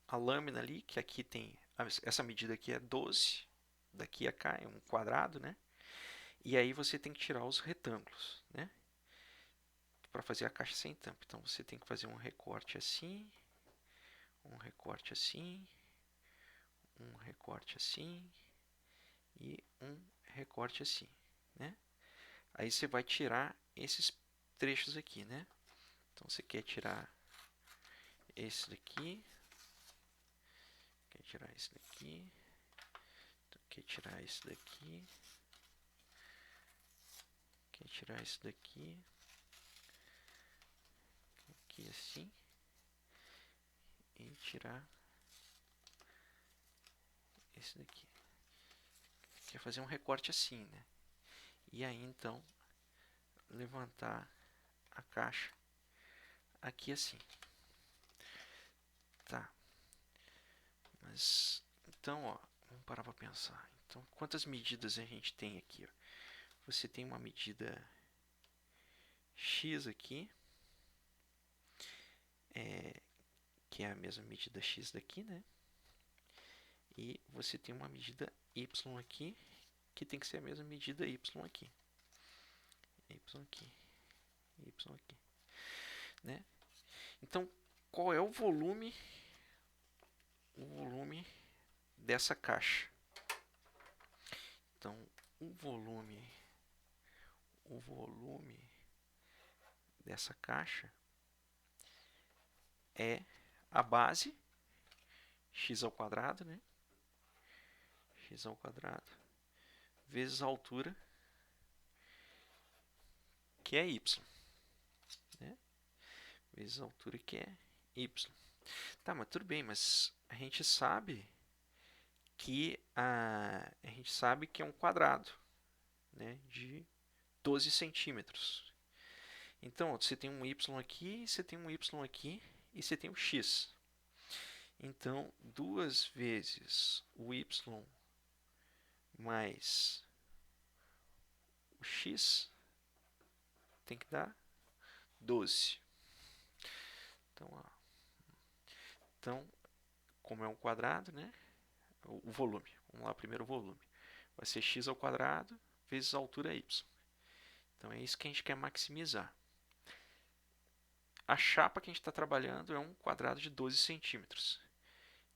a lâmina ali, que aqui tem essa medida aqui é 12, daqui a cá é um quadrado, né? E aí você tem que tirar os retângulos, né? Para fazer a caixa sem tampa. Então você tem que fazer um recorte assim, um recorte assim, um recorte assim e um recorte assim, né? Aí você vai tirar esses trechos aqui, né? Então você quer tirar esse daqui, quer tirar esse daqui, quer tirar esse daqui, quer tirar esse daqui, aqui assim, e tirar esse daqui. Quer fazer um recorte assim, né? E aí então levantar a caixa aqui assim. Tá. Mas então, ó, vamos parar para pensar. Então, quantas medidas a gente tem aqui? Ó? Você tem uma medida x aqui, que é a mesma medida x daqui, né? E você tem uma medida y aqui, que tem que ser a mesma medida y aqui. Y aqui. Y aqui. Né? Então, qual é o volume dessa caixa? Então, o volume dessa caixa é a base x ao quadrado, né? X ao quadrado vezes a altura, que é y, né? Vezes a altura, que é y. Tá, mas tudo bem, mas a gente sabe que a gente sabe que é um quadrado, né, de 12 centímetros. Então, você tem um y aqui, você tem um y aqui e você tem um x. Então, 2 vezes o y mais o x tem que dar 12. Então, ó, então, como é um quadrado, né? O volume. Vamos lá, primeiro o volume. Vai ser x ao quadrado vezes a altura y. Então, é isso que a gente quer maximizar. A chapa que a gente está trabalhando é um quadrado de 12 centímetros.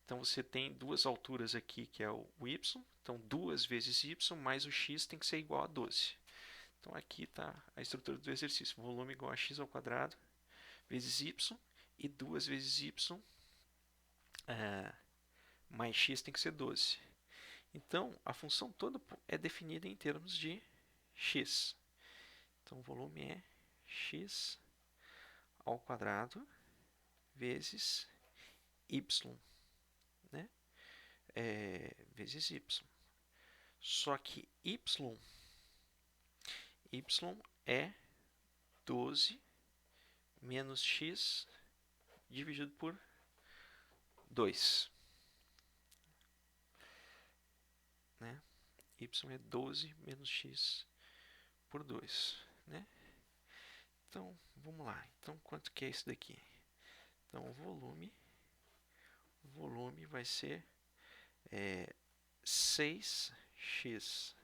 Então, você tem duas alturas aqui, que é o y. Então, 2 vezes y mais o x tem que ser igual a 12. Então, aqui está a estrutura do exercício. Volume igual a x ao quadrado vezes y. E 2 vezes y mais x tem que ser 12. Então, a função toda é definida em termos de x. Então, o volume é x ao quadrado vezes y, né? Vezes y. Só que y é 12 menos x dividido por 2. Né? Y é 12 menos x por 2. Né? Então, vamos lá. Então, quanto que é isso daqui? Então, o volume vai ser 6x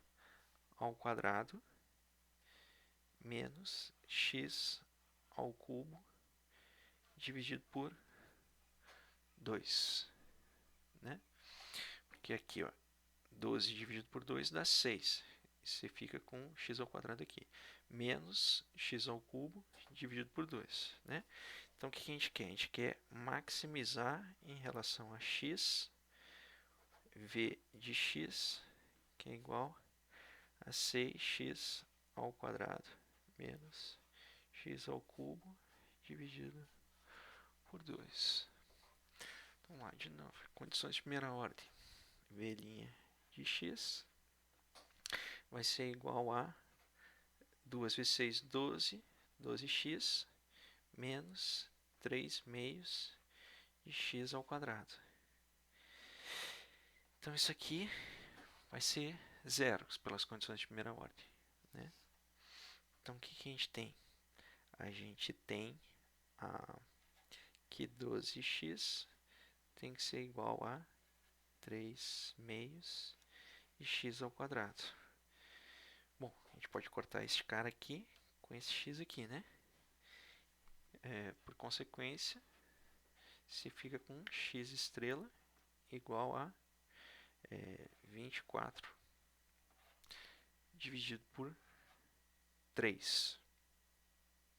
ao quadrado menos x ao cubo dividido por 2. Né? Porque aqui, ó, 12 dividido por 2 dá 6. Você fica com x ao quadrado aqui. Menos x ao cubo dividido por 2. Né? Então, o que a gente quer? A gente quer maximizar em relação a x, v de x, que é igual a 6x ao quadrado menos x ao cubo dividido por 2. Vamos lá, de novo. Condições de primeira ordem. V' de x vai ser igual a 2 vezes 6, 12, 12x, menos 3 meios de x ao quadrado. Então, isso aqui vai ser zero pelas condições de primeira ordem. Né? Então, o que a gente tem? A gente tem que 12x tem que ser igual a 3 meios de x ao quadrado. Bom, a gente pode cortar esse cara aqui com esse x aqui, né? Por consequência, se fica com x estrela igual a 24 dividido por 3.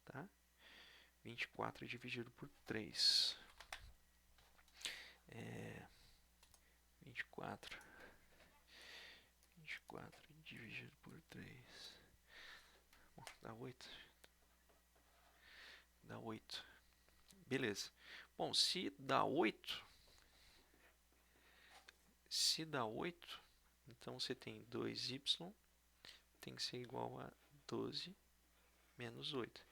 Tá? 24 dividido por 3. 24 dividido por 3. Bom, dá 8. Dá 8. Beleza. Bom, se dá 8, então você tem 2y tem que ser igual a 12 menos 8.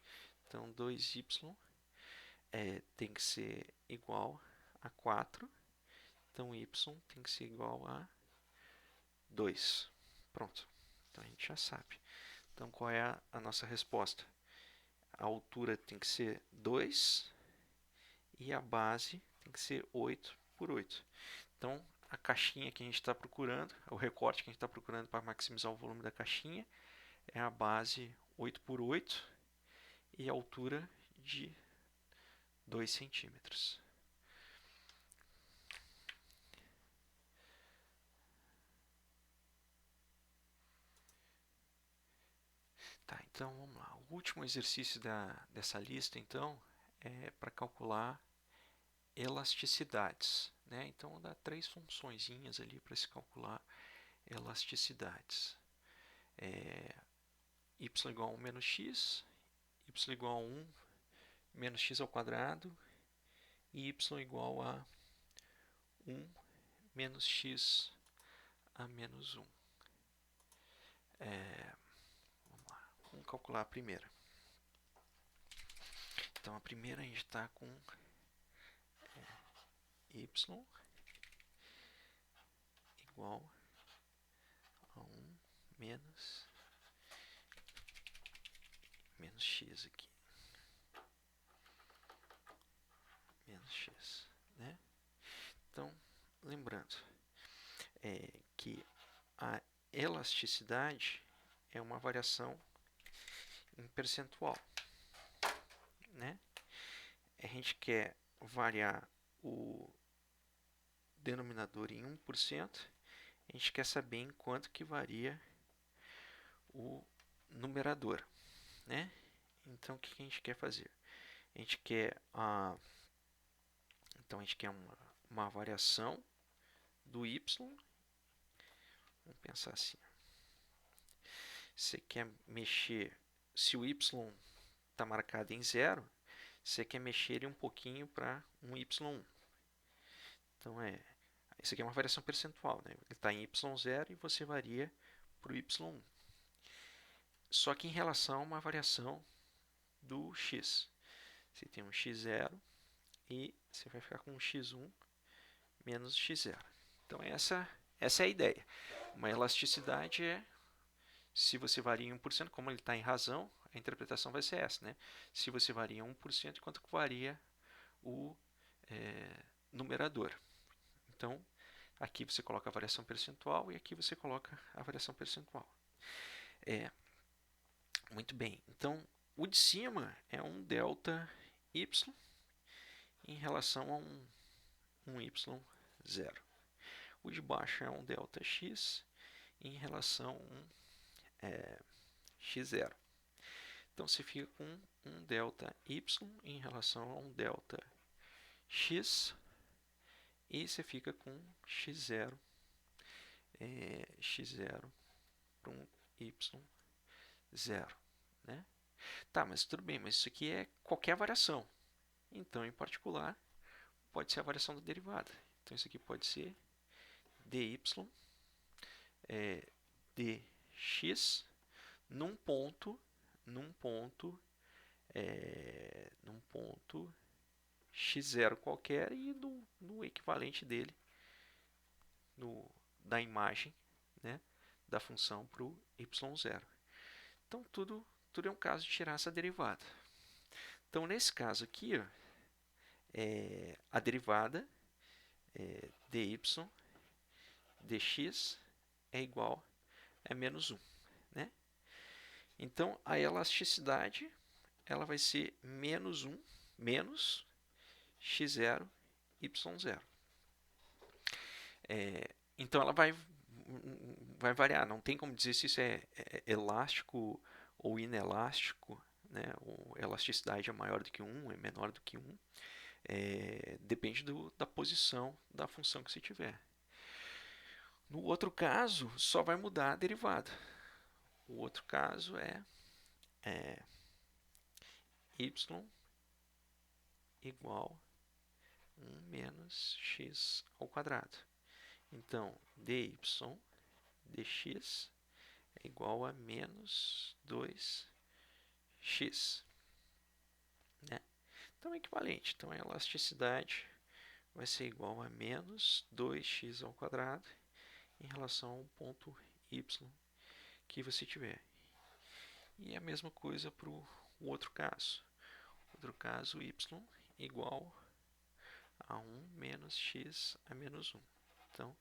Então, 2y tem que ser igual a 4. Então, y tem que ser igual a 2. Pronto. Então, a gente já sabe. Então, qual é a nossa resposta? A altura tem que ser 2 e a base tem que ser 8 por 8. Então, a caixinha que a gente está procurando, o recorte que a gente está procurando para maximizar o volume da caixinha, é a base 8 por 8 e a altura de 2 centímetros. Tá, então vamos lá. O último exercício dessa lista, então, é para calcular elasticidades. Né? Então, dá 3 funçõezinhas ali para se calcular elasticidades. Y igual a 1 menos x, y igual a 1 menos x ao quadrado e y igual a 1 menos x a menos 1. Vamos lá, vamos calcular a primeira. Então, a primeira a gente está com y igual a 1 menos x aqui. Menos x, né? Então, lembrando que a elasticidade é uma variação em percentual, né? A gente quer variar o denominador em 1%, a gente quer saber em quanto que varia o numerador, né? Então, o que a gente quer fazer? A gente quer então, a gente quer uma variação do y. Vamos pensar assim. Você quer mexer, se o y está marcado em 0, você quer mexer ele um pouquinho para um y1. Então, isso aqui é uma variação percentual, né? Ele está em y0 e você varia para o y1. Só que em relação a uma variação do x. Você tem um x0 e você vai ficar com um x1 menos x0. Então, essa é a ideia. Uma elasticidade se você varia em 1%, como ele está em razão, a interpretação vai ser essa, né? Se você varia em 1%, quanto varia o numerador. Então, aqui você coloca a variação percentual e aqui você coloca a variação percentual. Muito bem. Então, o de cima é um delta y em relação a um y0. O de baixo é um delta x em relação a um x0. Então, você fica com um delta y em relação a um delta x e você fica com x0 para um y0, né? Tá, mas tudo bem, mas isso aqui é qualquer variação. Então, em particular, pode ser a variação da derivada. Então, isso aqui pode ser dy dx num ponto x0 qualquer e no equivalente dele, da imagem, né, da função para o y0. Então, tudo é um caso de tirar essa derivada. Então, nesse caso aqui, ó, a derivada dy dx é igual a menos 1. Né? Então, a elasticidade ela vai ser menos 1 menos x0, y0. Então, ela vai variar. Não tem como dizer se isso é elástico ou inelástico. Né? A elasticidade é maior do que 1, é menor do que 1. Depende da posição da função que você tiver. No outro caso, só vai mudar a derivada. O outro caso é y igual a 1 menos x ao quadrado. Então, dy dx é igual a menos 2x. Né? Então, é equivalente. Então, a elasticidade vai ser igual a menos 2x ao quadrado em relação ao ponto y que você tiver. E a mesma coisa para o outro caso. Outro caso, y igual a 1 menos x a menos 1. Então,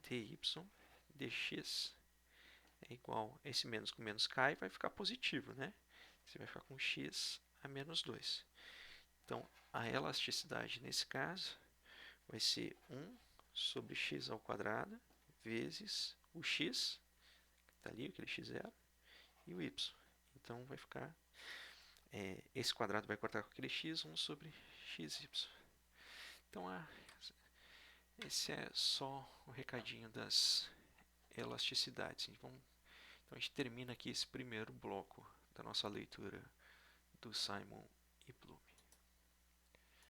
dy dx é igual, esse menos com menos cai, vai ficar positivo, né? Você vai ficar com x a menos 2. Então, a elasticidade nesse caso vai ser 1 sobre x ao quadrado vezes o x, que está ali, aquele x0, e o y. Então, vai ficar, esse quadrado vai cortar com aquele x, 1 sobre xy. Então, esse é só o recadinho das elasticidades. Então, a gente termina aqui esse primeiro bloco da nossa leitura do Simon e Bloom.